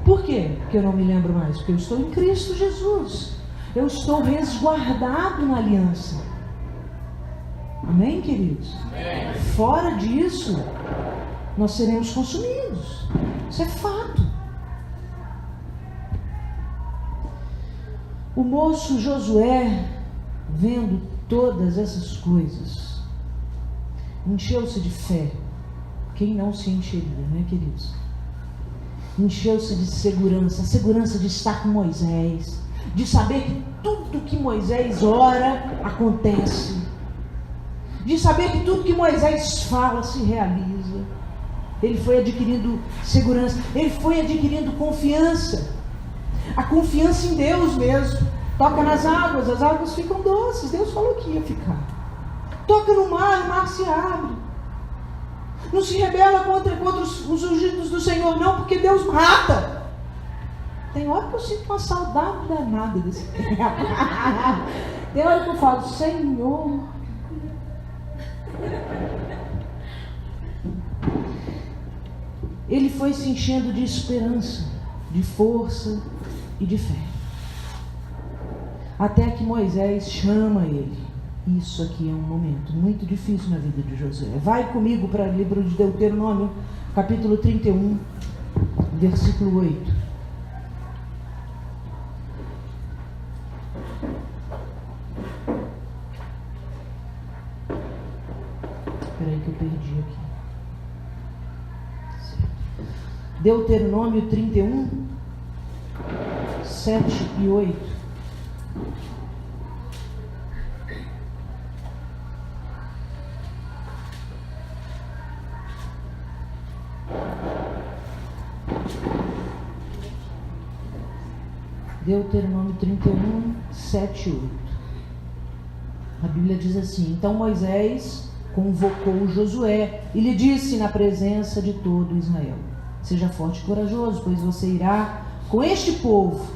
Por quê que eu não me lembro mais? Porque eu estou em Cristo Jesus. Eu estou resguardado na aliança. Amém, queridos? Amém. Fora disso, nós seremos consumidos. Isso é fato. O moço Josué, vendo todas essas coisas, encheu-se de fé. Quem não se encheria, né, queridos? Encheu-se de segurança, a segurança de estar com Moisés, de saber que tudo que Moisés ora acontece, de saber que tudo que Moisés fala se realiza. Ele foi adquirindo segurança, ele foi adquirindo confiança, a confiança em Deus mesmo. Toca nas águas, as águas ficam doces, Deus falou que ia ficar. Toca no mar, o mar se abre. Não se rebela contra os ungidos do Senhor, não, porque Deus mata. Tem hora que eu sinto uma saudade danada desse tempo. Tem hora que eu falo, Senhor. Ele foi se enchendo de esperança, de força e de fé. Até que Moisés chama ele. Isso aqui é um momento muito difícil na vida de Josué. Vai comigo para o livro de Deuteronômio, capítulo 31, versículo 8. Espera aí que eu perdi aqui. Deuteronômio 31, 7 e 8. Deuteronômio 31, 7 e 8. A Bíblia diz assim: então Moisés convocou Josué e lhe disse na presença de todo Israel: seja forte e corajoso, pois você irá com este povo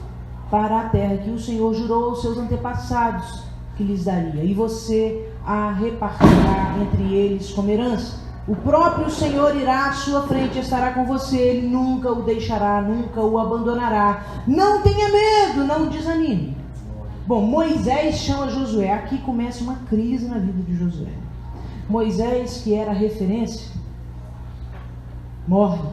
para a terra que o Senhor jurou aos seus antepassados que lhes daria, e você a repartirá entre eles como herança. O próprio Senhor irá à sua frente, estará com você, Ele nunca o deixará, nunca o abandonará. Não tenha medo, não desanime. Bom, Moisés chama Josué. Aqui começa uma crise na vida de Josué. Moisés, que era a referência, morre.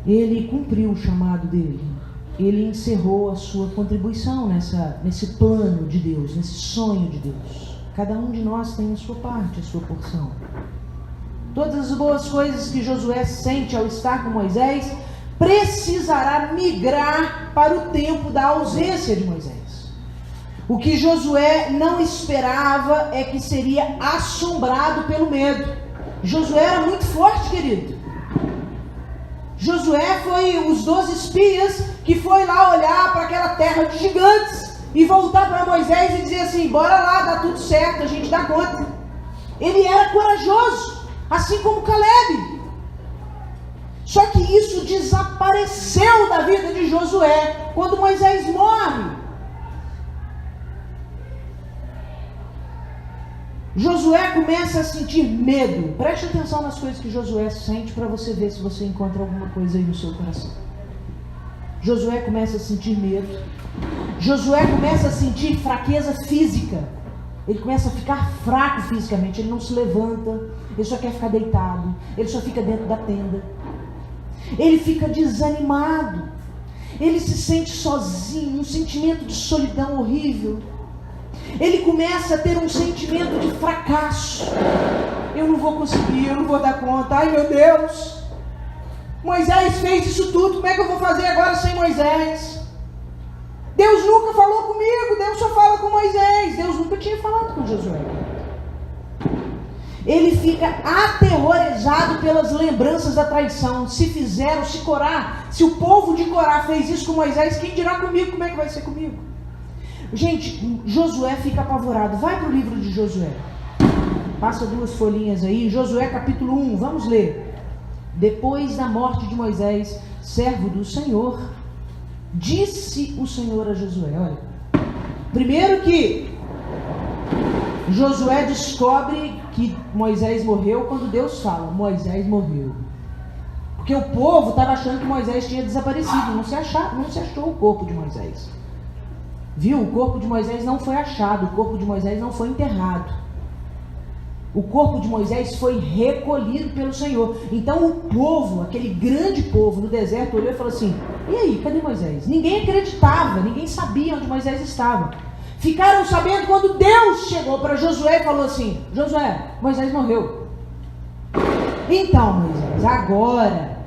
Ele cumpriu o chamado dele. Ele encerrou a sua contribuição nesse plano de Deus, nesse sonho de Deus. Cada um de nós tem a sua parte, a sua porção. Todas as boas coisas que Josué sente ao estar com Moisés precisará migrar para o tempo da ausência de Moisés. O que Josué não esperava é que seria assombrado pelo medo. Josué era muito forte, querido. Josué foi os 12 espias que foi lá olhar para aquela terra de gigantes e voltar para Moisés e dizer assim: bora lá, dá tudo certo, a gente dá conta. Ele era corajoso, assim como Caleb. Só que isso desapareceu da vida de Josué quando Moisés morre. Josué começa a sentir medo. Preste atenção nas coisas que Josué sente para você ver se você encontra alguma coisa aí no seu coração. Josué começa a sentir medo. Josué começa a sentir fraqueza física. Ele começa a ficar fraco fisicamente. Ele não se levanta. Ele só quer ficar deitado. Ele só fica dentro da tenda. Ele fica desanimado. Ele se sente sozinho. Um sentimento de solidão horrível. Ele começa a ter um sentimento de fracasso. Eu não vou conseguir, eu não vou dar conta. Ai, meu Deus. Moisés fez isso tudo, como é que eu vou fazer agora sem Moisés? Deus nunca falou comigo, Deus só fala com Moisés. Deus nunca tinha falado com Josué. Ele fica aterrorizado pelas lembranças da traição. Se Corá, se o povo de Corá fez isso com Moisés, quem dirá comigo? Como é que vai ser comigo? Gente, Josué fica apavorado. Vai para o livro de Josué. Passa 2 folhinhas aí. Josué capítulo 1, vamos ler. Depois da morte de Moisés, servo do Senhor, disse o Senhor a Josué. Olha, primeiro que Josué descobre que Moisés morreu quando Deus fala, Moisés morreu. Porque o povo estava achando que Moisés tinha desaparecido, não se achou o corpo de Moisés. Viu? O corpo de Moisés não foi achado, o corpo de Moisés não foi enterrado. O corpo de Moisés foi recolhido pelo Senhor. Então o povo, aquele grande povo no deserto, olhou e falou assim, e aí, cadê Moisés? Ninguém acreditava, ninguém sabia onde Moisés estava. Ficaram sabendo quando Deus chegou para Josué e falou assim, Josué, Moisés morreu. Então Moisés, agora,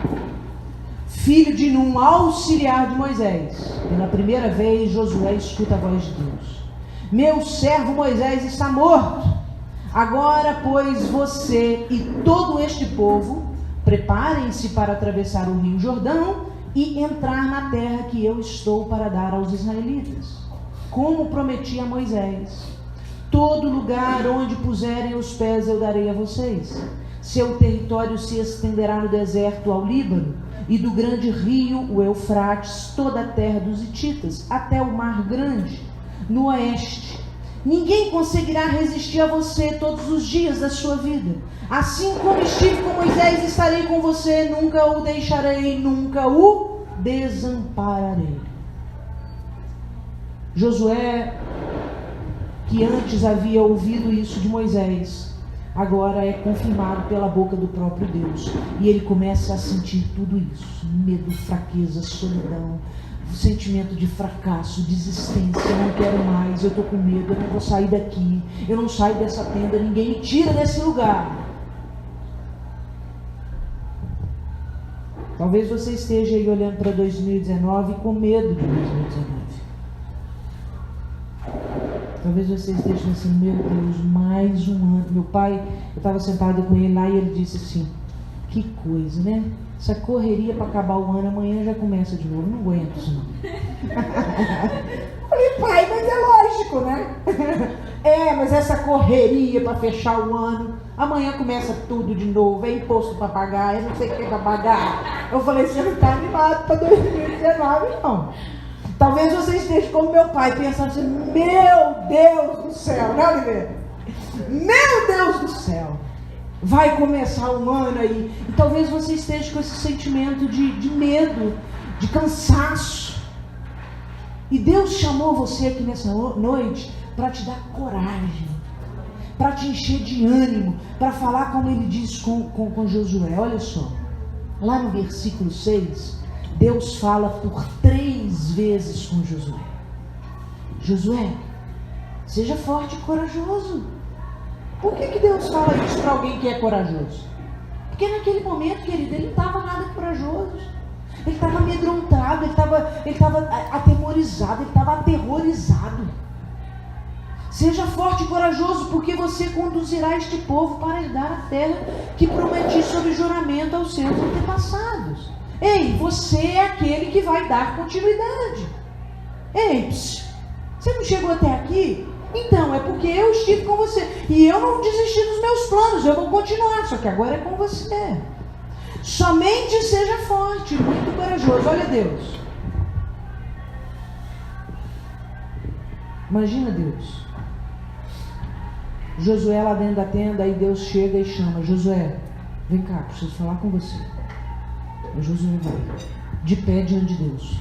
filho de Num, auxiliar de Moisés, pela primeira vez Josué escuta a voz de Deus. Meu servo Moisés está morto. Agora, pois, você e todo este povo, preparem-se para atravessar o rio Jordão e entrar na terra que eu estou para dar aos israelitas, como prometi a Moisés. Todo lugar onde puserem os pés eu darei a vocês. Seu território se estenderá no deserto ao Líbano, e do grande rio, o Eufrates, toda a terra dos hititas, até o mar grande, no oeste. Ninguém conseguirá resistir a você todos os dias da sua vida. Assim como estive com Moisés, estarei com você, nunca o deixarei, nunca o desampararei. Josué, que antes havia ouvido isso de Moisés, agora é confirmado pela boca do próprio Deus. E ele começa a sentir tudo isso: medo, fraqueza, solidão, sentimento de fracasso, desistência. Eu não quero mais, eu estou com medo, eu não vou sair daqui, eu não saio dessa tenda, ninguém me tira desse lugar. Talvez você esteja aí olhando para 2019 com medo de 2019. Talvez você esteja pensando, meu Deus, mais um ano. Meu pai, eu estava sentada com ele lá e ele disse assim, que coisa, né? Essa correria para acabar o ano, amanhã já começa de novo. Não aguento isso não. Falei, pai, mas é lógico, né? Mas essa correria para fechar o ano, amanhã começa tudo de novo, é imposto para pagar, eu não sei o que é para pagar. Eu falei, você não está animado para 2019 não. Talvez você esteja como meu pai, pensando assim, meu Deus do céu, né, Oliveira? Meu Deus do céu. Vai começar um ano aí. E talvez você esteja com esse sentimento de medo, de cansaço. E Deus chamou você aqui nessa noite para te dar coragem, para te encher de ânimo, para falar como ele diz com Josué. Olha só, lá no versículo 6, Deus fala por 3 vezes com Josué. Josué, seja forte e corajoso. Por que Deus fala isso para alguém que é corajoso? Porque naquele momento, querido, ele não estava nada corajoso. Ele estava amedrontado, ele estava atemorizado, ele estava aterrorizado. Seja forte e corajoso, porque você conduzirá este povo para herdar a terra que prometi sob juramento aos seus antepassados. Ei, você é aquele que vai dar continuidade. Ei, você não chegou até aqui? Então, é porque eu estive com você. E eu não desisti dos meus planos, eu vou continuar, só que agora é com você. Somente seja forte, muito corajoso. Olha Deus. Imagina Deus. Josué lá dentro da tenda, aí Deus chega e chama, Josué, vem cá, preciso falar com você. O Josué vai, de pé diante de Deus.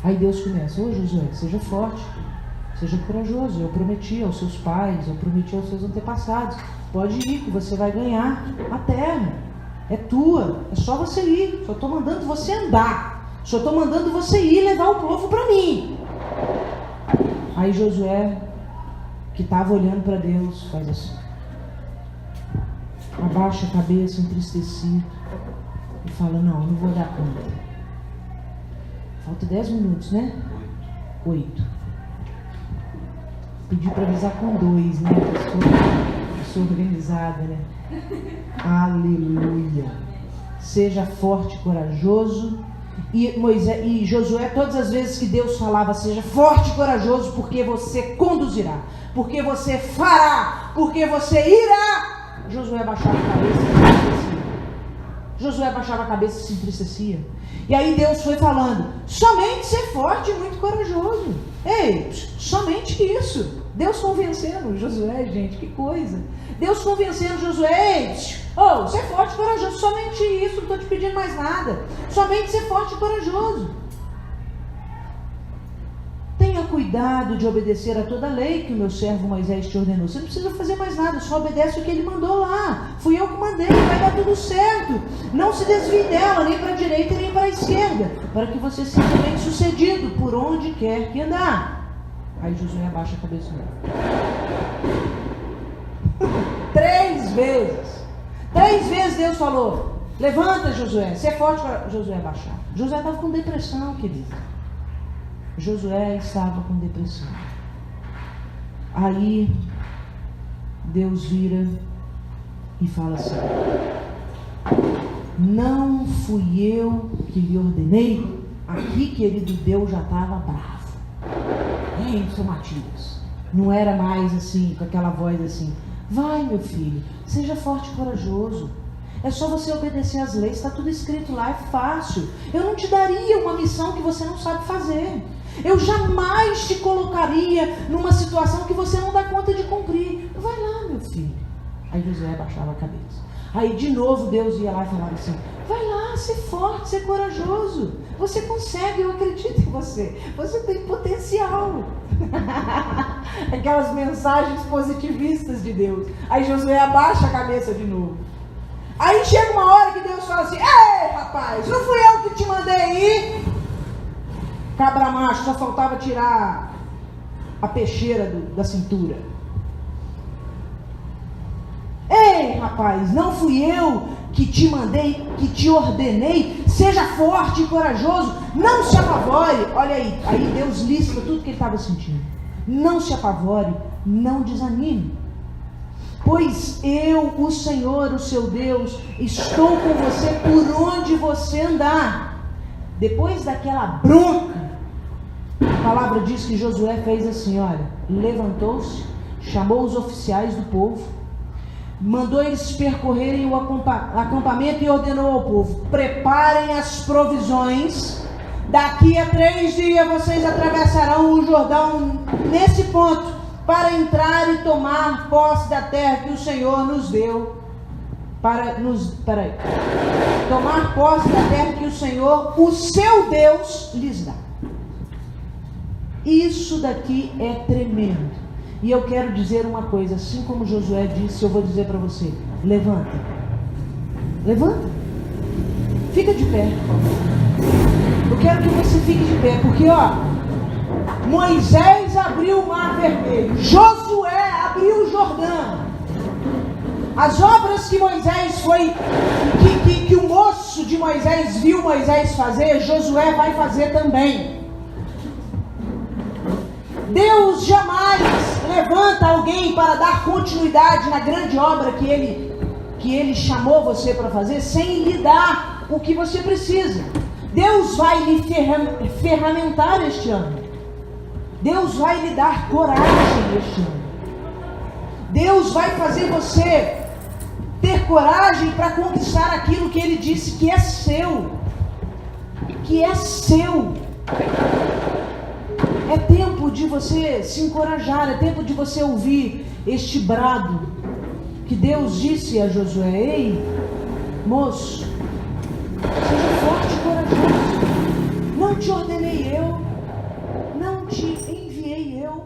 Aí Deus começa, ô Josué, seja forte, seja corajoso, eu prometi aos seus pais, eu prometi aos seus antepassados, pode ir que você vai ganhar a terra, é tua, é só você ir, só estou mandando você andar, só estou mandando você ir levar o povo para mim. Aí Josué, que estava olhando para Deus, faz assim, abaixa a cabeça, entristecido, e fala, não vou dar conta. Falta 10 minutos, né? 8. Pedi para avisar com 2, né? Pessoa organizada, né? Aleluia. Seja forte e corajoso. E Josué, todas as vezes que Deus falava, seja forte e corajoso, porque você conduzirá, porque você fará, porque você irá. Josué baixava a cabeça e se entristecia. Josué baixava a cabeça e se entristecia. E aí Deus foi falando, somente ser forte e muito corajoso. Ei, somente isso. Deus convencendo Josué, gente, que coisa. Deus convencendo Josué, ei, ser forte e corajoso, somente isso, não estou te pedindo mais nada. Somente ser forte e corajoso. Tenha cuidado de obedecer a toda a lei que o meu servo Moisés te ordenou. Você não precisa fazer mais nada, só obedece o que ele mandou lá. Fui eu que mandei, vai dar tudo certo. Não se desvie dela, nem para a direita nem para a esquerda, para que você seja bem sucedido por onde quer que andar. Aí Josué abaixa a cabeça dele. 3 vezes. 3 vezes Deus falou, levanta Josué, ser forte para Josué abaixar. Josué estava com depressão, querido. Josué estava com depressão. Aí Deus vira e fala assim, não fui eu que lhe ordenei. Aqui, querido, Deus já estava bravo. Ei, seu Matias, não era mais assim, com aquela voz assim, vai meu filho, seja forte e corajoso, é só você obedecer às leis, está tudo escrito lá, é fácil. Eu não te daria uma missão que você não sabe fazer. Eu jamais te colocaria numa situação que você não dá conta de cumprir. Vai lá, meu filho. Aí Josué abaixava a cabeça. Aí de novo Deus ia lá e falava assim, vai lá, ser forte, ser corajoso. Você consegue, eu acredito em você. Você tem potencial. Aquelas mensagens positivistas de Deus. Aí Josué abaixa a cabeça de novo. Aí chega uma hora que Deus fala assim, ei rapaz, não fui eu que te mandei ir? Cabra macho, só faltava tirar a peixeira da cintura. Ei rapaz, não fui eu que te mandei, que te ordenei, seja forte e corajoso, não se apavore. Olha aí Deus lista tudo que ele estava sentindo. Não se apavore, não desanime, pois eu, o Senhor, o seu Deus, estou com você por onde você andar. Depois daquela bronca, a palavra diz que Josué fez assim, olha, levantou-se, chamou os oficiais do povo, mandou eles percorrerem o acampamento e ordenou ao povo, preparem as provisões, daqui a 3 dias vocês atravessarão o Jordão nesse ponto, para entrar e tomar posse da terra que o Senhor nos deu, tomar posse da terra que o Senhor, o seu Deus, lhes dá. Isso daqui é tremendo. E eu quero dizer uma coisa, assim como Josué disse, eu vou dizer para você, levanta, fica de pé. Eu quero que você fique de pé, porque Moisés abriu o mar vermelho, Josué abriu o Jordão. As obras que Moisés que o moço de Moisés viu Moisés fazer, Josué vai fazer também. Deus jamais levanta alguém para dar continuidade na grande obra que ele chamou você para fazer, sem lhe dar o que você precisa. Deus vai lhe ferramentar este ano. Deus vai lhe dar coragem este ano. Deus vai fazer você ter coragem para conquistar aquilo que Ele disse que é seu. Que é seu. É tempo de você se encorajar, é tempo de você ouvir este brado que Deus disse a Josué, ei, moço, seja forte e corajoso, não te ordenei eu, não te enviei eu,